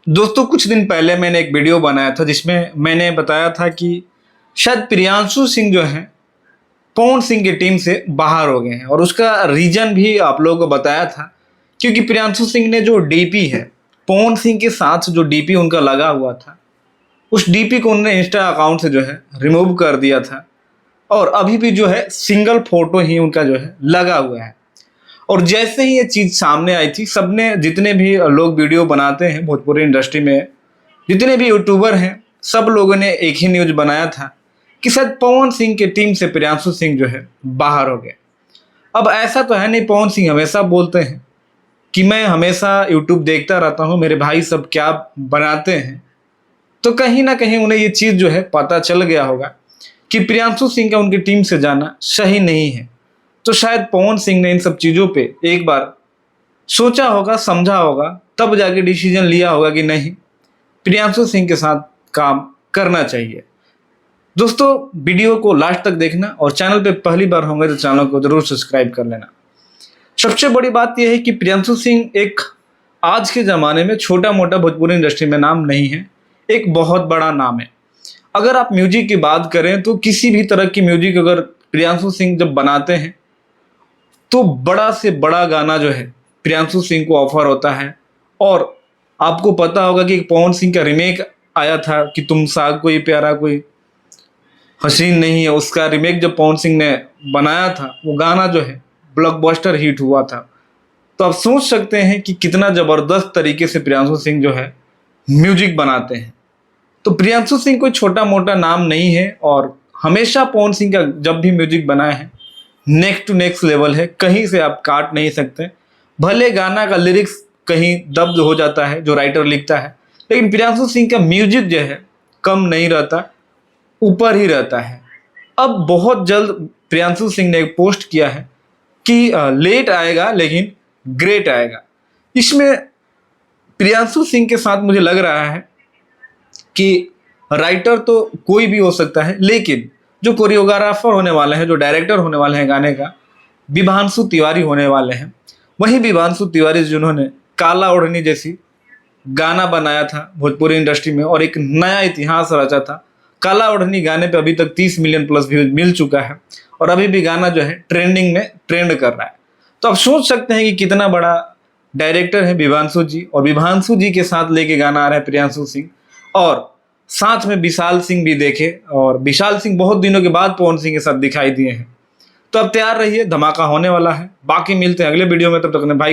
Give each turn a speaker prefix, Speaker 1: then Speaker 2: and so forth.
Speaker 1: दोस्तों कुछ दिन पहले मैंने एक वीडियो बनाया था जिसमें मैंने बताया था कि शायद प्रियांशु सिंह जो हैं पवन सिंह की टीम से बाहर हो गए हैं, और उसका रीजन भी आप लोगों को बताया था। क्योंकि प्रियांशु सिंह ने जो डीपी है पवन सिंह के साथ जो डीपी उनका लगा हुआ था, उस डीपी को उन्होंने इंस्टा अकाउंट से जो है रिमूव कर दिया था, और अभी भी जो है सिंगल फोटो ही उनका जो है लगा हुआ है। और जैसे ही ये चीज़ सामने आई थी, सबने, जितने भी लोग वीडियो बनाते हैं भोजपुरी इंडस्ट्री में, जितने भी यूट्यूबर हैं, सब लोगों ने एक ही न्यूज़ बनाया था कि शायद पवन सिंह के टीम से प्रियांशु सिंह जो है बाहर हो गए। अब ऐसा तो है नहीं, पवन सिंह हमेशा बोलते हैं कि मैं हमेशा यूट्यूब देखता रहता हूँ, मेरे भाई सब क्या बनाते हैं। तो कहीं ना कहीं उन्हें ये चीज़ जो है पता चल गया होगा कि प्रियांशु सिंह का उनकी टीम से जाना सही नहीं है। तो शायद पवन सिंह ने इन सब चीज़ों पे एक बार सोचा होगा, समझा होगा, तब जाके डिसीजन लिया होगा कि नहीं, प्रियांशु सिंह के साथ काम करना चाहिए। दोस्तों वीडियो को लास्ट तक देखना, और चैनल पे पहली बार होंगे तो चैनल को जरूर सब्सक्राइब कर लेना। सबसे बड़ी बात यह है कि प्रियांशु सिंह एक आज के ज़माने में छोटा मोटा भोजपुरी इंडस्ट्री में नाम नहीं है, एक बहुत बड़ा नाम है। अगर आप म्यूजिक की बात करें तो किसी भी तरह की म्यूजिक अगर प्रियांशु सिंह जब बनाते हैं तो बड़ा से बड़ा गाना जो है प्रियांशु सिंह को ऑफर होता है। और आपको पता होगा कि पवन सिंह का रीमेक आया था कि तुम सा कोई प्यारा कोई हसीन नहीं है, उसका रीमेक जब पवन सिंह ने बनाया था, वो गाना जो है ब्लॉकबस्टर हिट हुआ था। तो आप सोच सकते हैं कि कितना ज़बरदस्त तरीके से प्रियांशु सिंह जो है म्यूजिक बनाते हैं। तो प्रियांशु सिंह कोई छोटा मोटा नाम नहीं है, और हमेशा पवन सिंह का जब भी म्यूजिक बनाया है नेक्स्ट टू नेक्स्ट लेवल है, कहीं से आप काट नहीं सकते। भले गाना का लिरिक्स कहीं दब्द हो जाता है जो राइटर लिखता है, लेकिन प्रियांशु सिंह का म्यूजिक जो है कम नहीं रहता, ऊपर ही रहता है। अब बहुत जल्द प्रियांशु सिंह ने एक पोस्ट किया है कि लेट आएगा लेकिन ग्रेट आएगा। इसमें प्रियांशु सिंह के साथ मुझे लग रहा है कि राइटर तो कोई भी हो सकता है, लेकिन जो कोरियोग्राफर होने वाले हैं, जो डायरेक्टर होने वाले हैं गाने का, विभांशु तिवारी होने वाले हैं। वही विभांशु तिवारी जिन्होंने काला ओढ़नी जैसी गाना बनाया था भोजपुरी इंडस्ट्री में और एक नया इतिहास रचा था। काला ओढ़नी गाने पे अभी तक 30 मिलियन प्लस व्यूज मिल चुका है, और अभी भी गाना जो है ट्रेंडिंग में ट्रेंड कर रहा है। तो आप सोच सकते हैं कि कितना बड़ा डायरेक्टर है विभांशु जी, और विभांशु जी के साथ लेके गाना आ रहा है प्रियांशु सिंह, और साथ में विशाल सिंह भी देखे। और विशाल सिंह बहुत दिनों के बाद पवन सिंह के साथ दिखाई दिए हैं। तो अब तैयार रहिए, धमाका होने वाला है। बाकी मिलते हैं अगले वीडियो में, तब तक अपने भाई